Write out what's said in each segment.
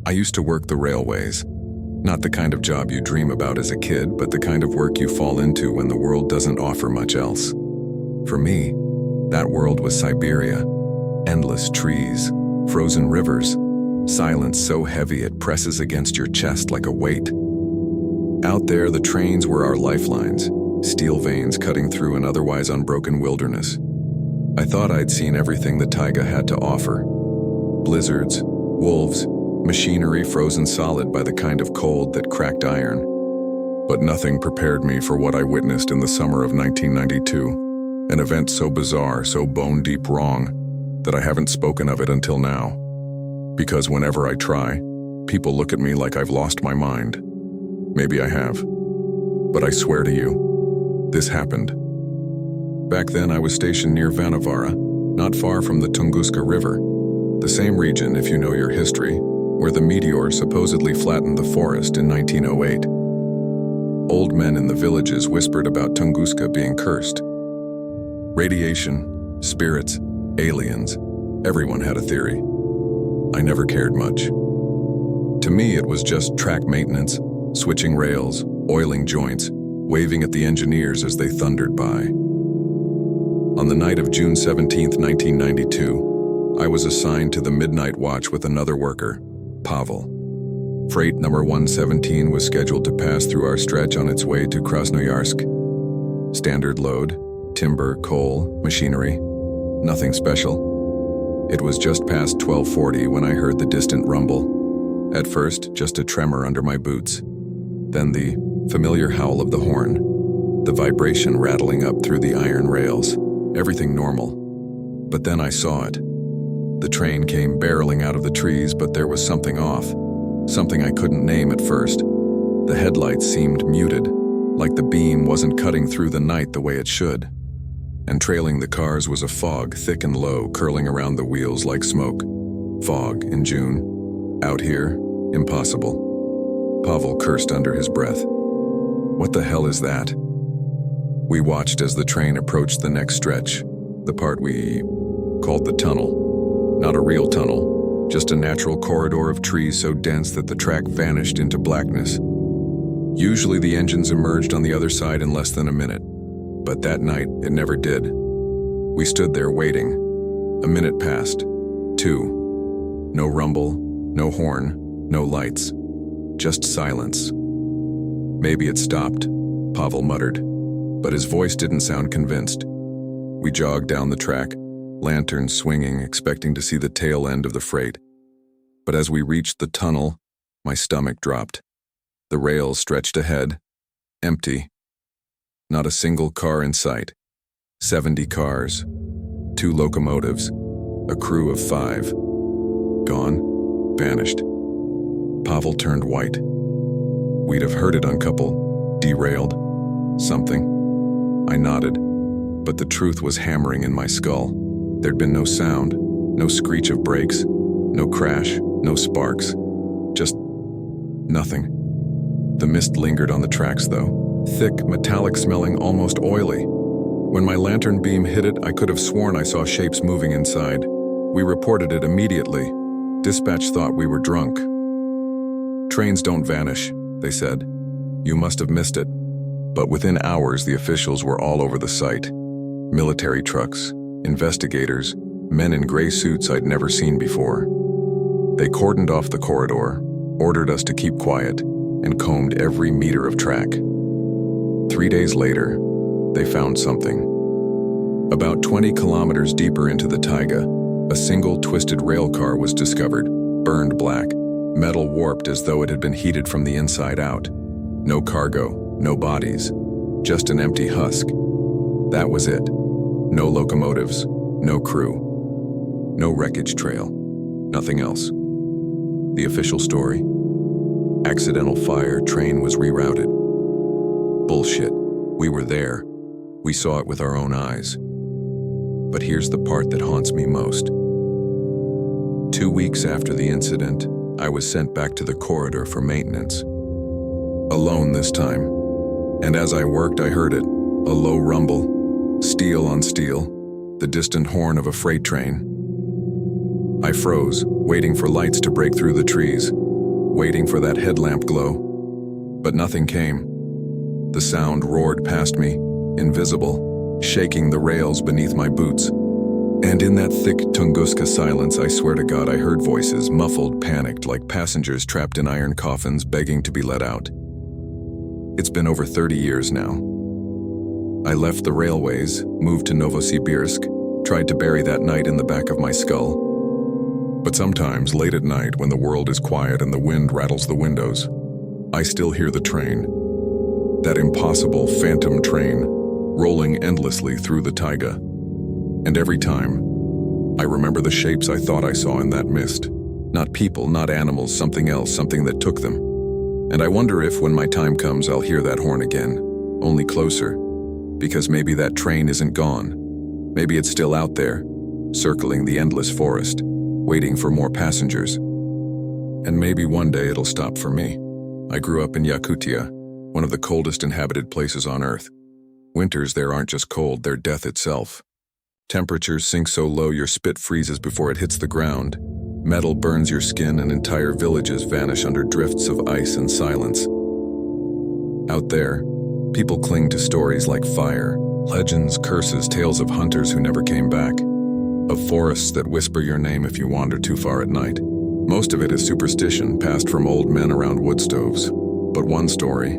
I used to work the railways. Not the kind of job you dream about as a kid, but the kind of work you fall into when the world doesn't offer much else. For me, that world was Siberia. Endless trees, frozen rivers, silence so heavy it presses against your chest like a weight. Out there, the trains were our lifelines, steel veins cutting through an otherwise unbroken wilderness. I thought I'd seen everything the taiga had to offer. Blizzards, wolves, machinery frozen solid by the kind of cold that cracked iron. But nothing prepared me for what I witnessed in the summer of 1992, an event so bizarre, so bone-deep wrong, that I haven't spoken of it until now. Because whenever I try, people look at me like I've lost my mind. Maybe I have. But I swear to you, this happened. Back then I was stationed near Vanavara, not far from the Tunguska River, the same region, if you know your history, where the meteor supposedly flattened the forest in 1908. Old men in the villages whispered about Tunguska being cursed. Radiation, spirits, aliens, everyone had a theory. I never cared much. To me, it was just track maintenance, switching rails, oiling joints, waving at the engineers as they thundered by. On the night of June 17, 1992, I was assigned to the midnight watch with another worker, Pavel. Freight number 117 was scheduled to pass through our stretch on its way to Krasnoyarsk. Standard load, timber, coal, machinery, nothing special. It was just past 12:40 when I heard the distant rumble. At first, just a tremor under my boots. Then the familiar howl of the horn, the vibration rattling up through the iron rails, everything normal. But then I saw it. The train came barreling out of the trees, but there was something off, something I couldn't name at first. The headlights seemed muted, like the beam wasn't cutting through the night the way it should. And trailing the cars was a fog, thick and low, curling around the wheels like smoke. Fog in June. Out here, impossible. Pavel cursed under his breath. What the hell is that? We watched as the train approached the next stretch, the part we called the tunnel. Not a real tunnel, just a natural corridor of trees so dense that the track vanished into blackness. Usually the engines emerged on the other side in less than a minute, but that night it never did. We stood there waiting. A minute passed. 2. No rumble, no horn, no lights. Just silence. Maybe it stopped, Pavel muttered, but his voice didn't sound convinced. We jogged down the track, lanterns swinging, expecting to see the tail end of the freight. But as we reached the tunnel, my stomach dropped. The rails stretched ahead, empty. Not a single car in sight. 70 cars, 2 locomotives, a crew of 5. Gone, vanished. Pavel turned white. We'd have heard it uncouple, derailed, something. I nodded, but the truth was hammering in my skull. There'd been no sound, no screech of brakes, no crash, no sparks. Just nothing. The mist lingered on the tracks, though, thick, metallic-smelling, almost oily. When my lantern beam hit it, I could have sworn I saw shapes moving inside. We reported it immediately. Dispatch thought we were drunk. Trains don't vanish, they said. You must have missed it. But within hours, the officials were all over the site. Military trucks, investigators, men in gray suits I'd never seen before. They cordoned off the corridor, ordered us to keep quiet, and combed every meter of track. 3 days later, they found something. About 20 kilometers deeper into the taiga, a single twisted rail car was discovered, burned black, metal warped as though it had been heated from the inside out. No cargo, no bodies, just an empty husk. That was it. No locomotives, no crew, no wreckage trail, nothing else. The official story? Accidental fire, train was rerouted. Bullshit. We were there. We saw it with our own eyes. But here's the part that haunts me most. 2 weeks after the incident, I was sent back to the corridor for maintenance. Alone this time. And as I worked, I heard it. A low rumble, steel on steel, the distant horn of a freight train. I froze, waiting for lights to break through the trees. waiting for that headlamp glow. But nothing came. The sound roared past me, invisible, shaking the rails beneath my boots. And in that thick Tunguska silence, I swear to God, I heard voices, muffled, panicked, like passengers trapped in iron coffins begging to be let out. It's been over 30 years now. I left the railways, moved to Novosibirsk, tried to bury that night in the back of my skull. But sometimes, late at night, when the world is quiet and the wind rattles the windows, I still hear the train. That impossible phantom train, rolling endlessly through the taiga. And every time, I remember the shapes I thought I saw in that mist. Not people, not animals, something else, something that took them. And I wonder if, when my time comes, I'll hear that horn again, only closer. Because maybe that train isn't gone. Maybe it's still out there, circling the endless forest, waiting for more passengers. And maybe one day it'll stop for me. I grew up in Yakutia, one of the coldest inhabited places on Earth. Winters there aren't just cold, they're death itself. Temperatures sink so low your spit freezes before it hits the ground. Metal burns your skin and entire villages vanish under drifts of ice and silence. Out there, people cling to stories like fire, legends, curses, tales of hunters who never came back, of forests that whisper your name if you wander too far at night. Most of it is superstition passed from old men around wood stoves. But one story,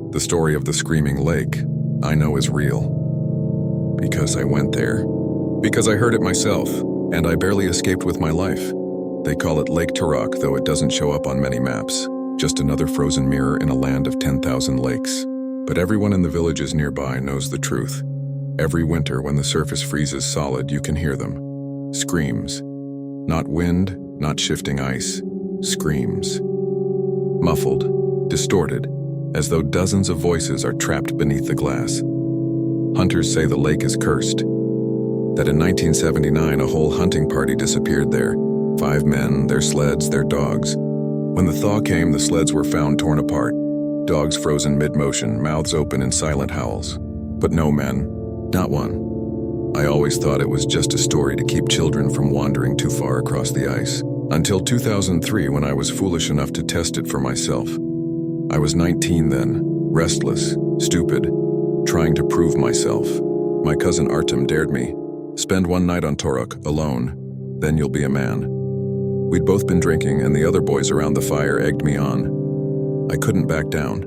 the story of the Screaming Lake, I know is real. Because I went there. Because I heard it myself, and I barely escaped with my life. They call it Lake Turok, though it doesn't show up on many maps. Just another frozen mirror in a land of 10,000 lakes. But everyone in the villages nearby knows the truth. Every winter when the surface freezes solid, you can hear them. Screams. Not wind, not shifting ice. Screams. Muffled, distorted, as though dozens of voices are trapped beneath the glass. Hunters say the lake is cursed. That in 1979 a whole hunting party disappeared there. 5 men, their sleds, their dogs. When the thaw came, the sleds were found torn apart. Dogs frozen mid-motion, mouths open in silent howls. But no men, not one. I always thought it was just a story to keep children from wandering too far across the ice. Until 2003, when I was foolish enough to test it for myself. I was 19 then, restless, stupid, trying to prove myself. My cousin Artem dared me. Spend one night on Torok, alone, then you'll be a man. We'd both been drinking, and the other boys around the fire egged me on. I couldn't back down.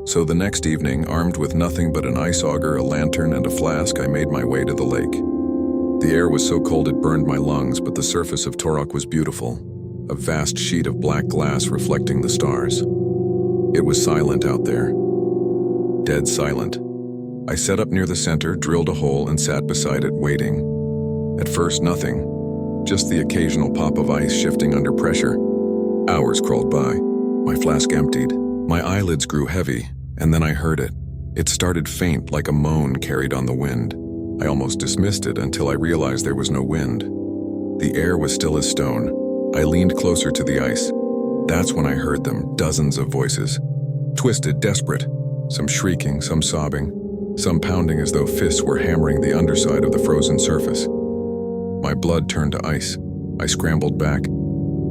So the next evening, armed with nothing but an ice auger, a lantern, and a flask, I made my way to the lake. The air was so cold it burned my lungs, but the surface of Torok was beautiful, a vast sheet of black glass reflecting the stars. It was silent out there. Dead silent. I set up near the center, drilled a hole, and sat beside it, waiting. At first, nothing. Just the occasional pop of ice shifting under pressure. Hours crawled by. My flask emptied. My eyelids grew heavy, and then I heard it. It started faint, like a moan carried on the wind. I almost dismissed it until I realized there was no wind. The air was still as stone. I leaned closer to the ice. That's when I heard them, dozens of voices. Twisted, desperate. Some shrieking, some sobbing. Some pounding as though fists were hammering the underside of the frozen surface. My blood turned to ice. I scrambled back,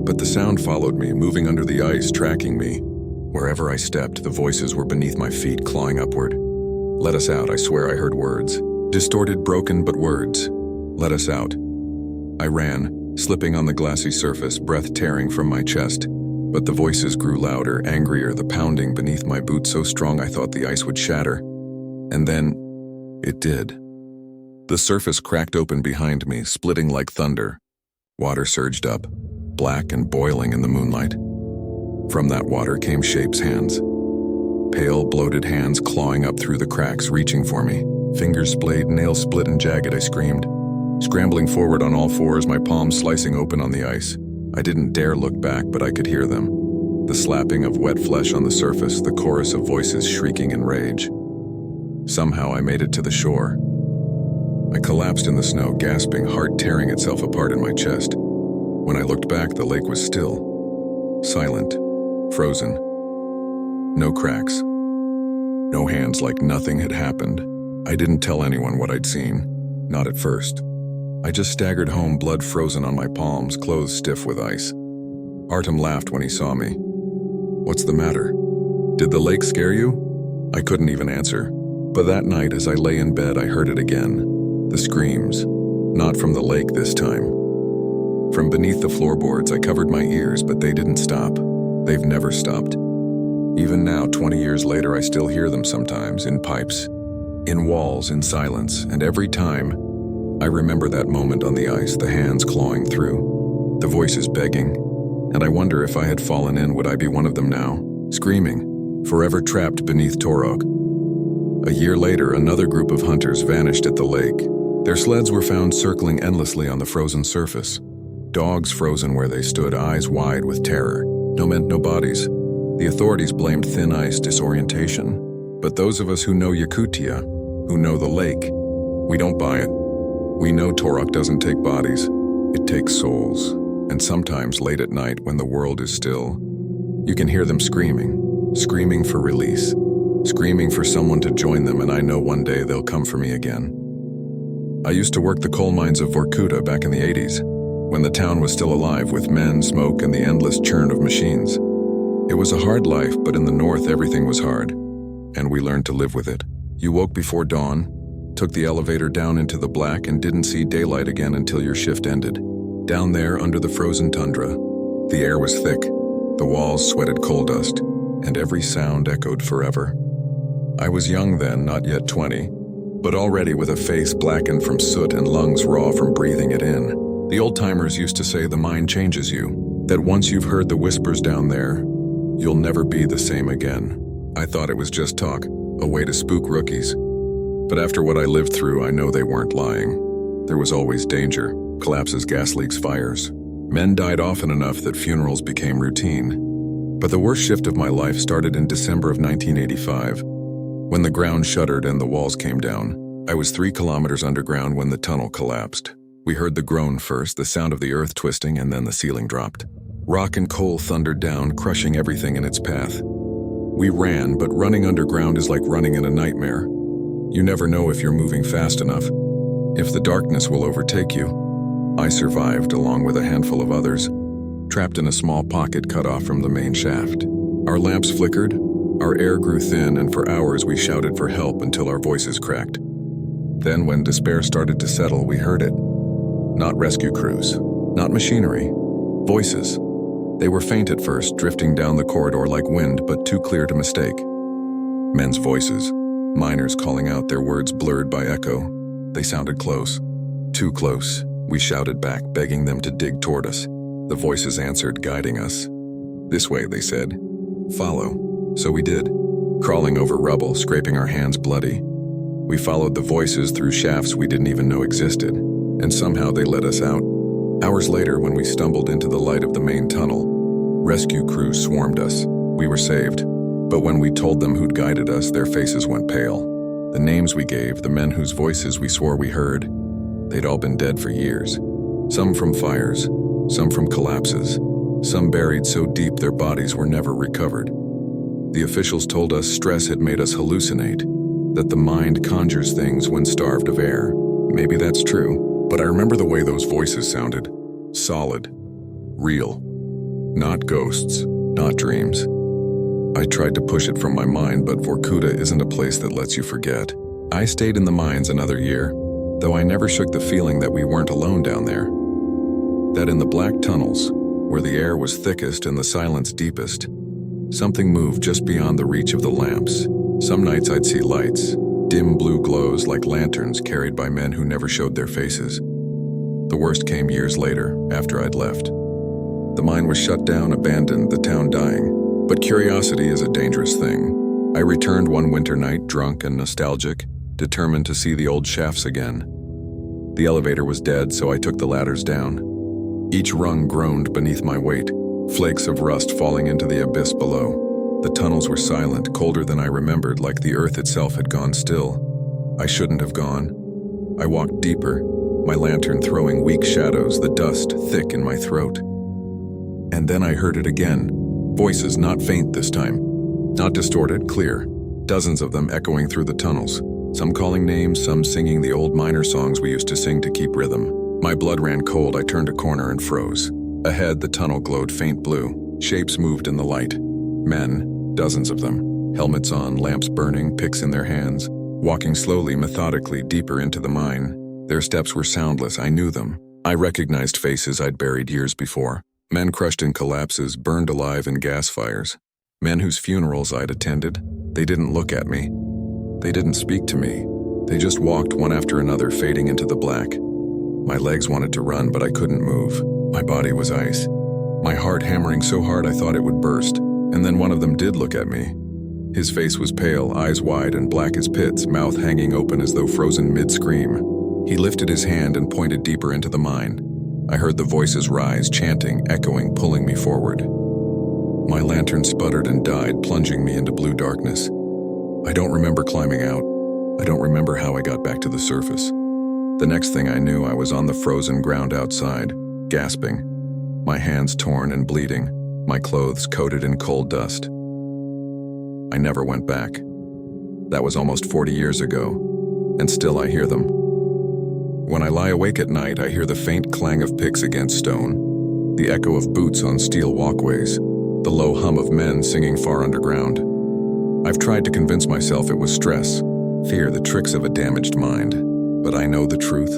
but the sound followed me, moving under the ice, tracking me. Wherever I stepped, the voices were beneath my feet, clawing upward. Let us out, I swear I heard words. Distorted, broken, but words. Let us out. I ran, slipping on the glassy surface, breath tearing from my chest. But the voices grew louder, angrier, the pounding beneath my boots so strong I thought the ice would shatter. And then, it did. The surface cracked open behind me, splitting like thunder. Water surged up, black and boiling in the moonlight. From that water came shapes' hands. Pale, bloated hands clawing up through the cracks, reaching for me. Fingers splayed, nails split and jagged, I screamed. Scrambling forward on all fours, my palms slicing open on the ice. I didn't dare look back, but I could hear them. The slapping of wet flesh on the surface, the chorus of voices shrieking in rage. Somehow I made it to the shore. I collapsed in the snow, gasping, heart tearing itself apart in my chest. When I looked back, the lake was still. Silent. Frozen. No cracks. No hands, like nothing had happened. I didn't tell anyone what I'd seen. Not at first. I just staggered home, blood frozen on my palms, clothes stiff with ice. Artem laughed when he saw me. What's the matter? Did the lake scare you? I couldn't even answer. But that night, as I lay in bed, I heard it again. The screams. Not from the lake this time. From beneath the floorboards, I covered my ears, but they didn't stop. They've never stopped. Even now, 20 years later, I still hear them sometimes, in pipes, in walls, in silence, and every time, I remember that moment on the ice, the hands clawing through, the voices begging, and I wonder if I had fallen in, would I be one of them now, screaming, forever trapped beneath Torog. A year later, another group of hunters vanished at the lake. Their sleds were found circling endlessly on the frozen surface. Dogs frozen where they stood, eyes wide with terror. No men, no bodies. The authorities blamed thin ice disorientation. But those of us who know Yakutia, who know the lake, we don't buy it. We know Torog doesn't take bodies. It takes souls. And sometimes late at night when the world is still, you can hear them screaming for release, screaming for someone to join them, and I know one day they'll come for me again. I used to work the coal mines of Vorkuta back in the 80s, when the town was still alive with men, smoke, and the endless churn of machines. It was a hard life, but in the north everything was hard, and we learned to live with it. You woke before dawn, took the elevator down into the black, and didn't see daylight again until your shift ended. Down there under the frozen tundra, the air was thick, the walls sweated coal dust, and every sound echoed forever. I was young then, not yet 20, but already with a face blackened from soot and lungs raw from breathing it in. The old-timers used to say the mind changes you, that once you've heard the whispers down there, you'll never be the same again. I thought it was just talk, a way to spook rookies. But after what I lived through, I know they weren't lying. There was always danger, collapses, gas leaks, fires. Men died often enough that funerals became routine. But the worst shift of my life started in December of 1985, when the ground shuddered and the walls came down. I was 3 kilometers underground when the tunnel collapsed. We heard the groan first, the sound of the earth twisting, and then the ceiling dropped. Rock and coal thundered down, crushing everything in its path. We ran, but running underground is like running in a nightmare. You never know if you're moving fast enough, if the darkness will overtake you. I survived, along with a handful of others, trapped in a small pocket cut off from the main shaft. Our lamps flickered, our air grew thin, and for hours we shouted for help until our voices cracked. Then, when despair started to settle, we heard it. Not rescue crews, not machinery, voices. They were faint at first, drifting down the corridor like wind, but too clear to mistake. Men's voices, miners calling out, their words blurred by echo. They sounded close, too close. We shouted back, begging them to dig toward us. The voices answered, guiding us. This way, they said. Follow. So we did, crawling over rubble, scraping our hands bloody. We followed the voices through shafts we didn't even know existed, and somehow they led us out. Hours later, when we stumbled into the light of the main tunnel, rescue crews swarmed us. We were saved, but when we told them who'd guided us, their faces went pale. The names we gave, the men whose voices we swore we heard, they'd all been dead for years. Some from fires, some from collapses, some buried so deep their bodies were never recovered. The officials told us stress had made us hallucinate, that the mind conjures things when starved of air. Maybe that's true, but I remember the way those voices sounded. Solid. Real. Not ghosts, not dreams. I tried to push it from my mind, but Vorkuta isn't a place that lets you forget. I stayed in the mines another year, though I never shook the feeling that we weren't alone down there. That in the black tunnels, where the air was thickest and the silence deepest, something moved just beyond the reach of the lamps. Some nights I'd see lights, dim blue glows like lanterns carried by men who never showed their faces. The worst came years later, after I'd left. The mine was shut down, abandoned, the town dying. But curiosity is a dangerous thing. I returned one winter night, drunk and nostalgic, determined to see the old shafts again. The elevator was dead, so I took the ladders down. Each rung groaned beneath my weight, flakes of rust falling into the abyss below. The tunnels were silent, colder than I remembered, like the earth itself had gone still. I shouldn't have gone. I walked deeper, my lantern throwing weak shadows, the dust thick in my throat. And then I heard it again. Voices, not faint this time. Not distorted, clear. Dozens of them echoing through the tunnels. Some calling names, some singing the old miner songs we used to sing to keep rhythm. My blood ran cold. I turned a corner and froze. Ahead, the tunnel glowed faint blue. Shapes moved in the light. Men, dozens of them, helmets on, lamps burning, picks in their hands, walking slowly, methodically, deeper into the mine. Their steps were soundless. I knew them. I recognized faces I'd buried years before. Men crushed in collapses, burned alive in gas fires. Men whose funerals I'd attended. They didn't look at me. They didn't speak to me. They just walked one after another, fading into the black. My legs wanted to run, but I couldn't move. My body was ice. My heart hammering so hard I thought it would burst. And then one of them did look at me. His face was pale, eyes wide and black as pits, mouth hanging open as though frozen mid-scream. He lifted his hand and pointed deeper into the mine. I heard the voices rise, chanting, echoing, pulling me forward. My lantern sputtered and died, plunging me into blue darkness. I don't remember climbing out. I don't remember how I got back to the surface. The next thing I knew, I was on the frozen ground outside, gasping, my hands torn and bleeding, my clothes coated in cold dust. I never went back. That was almost 40 years ago, and still I hear them. When I lie awake at night, I hear the faint clang of picks against stone, the echo of boots on steel walkways, the low hum of men singing far underground. I've tried to convince myself it was stress, fear, the tricks of a damaged mind, but I know the truth.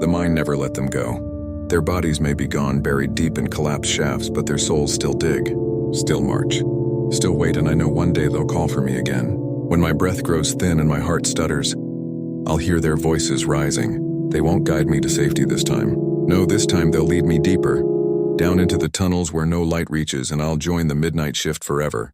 The mine never let them go. Their bodies may be gone, buried deep in collapsed shafts, but their souls still dig, still march, still wait, and I know one day they'll call for me again. When my breath grows thin and my heart stutters, I'll hear their voices rising. They won't guide me to safety this time. No, this time they'll lead me deeper, down into the tunnels where no light reaches, and I'll join the midnight shift forever.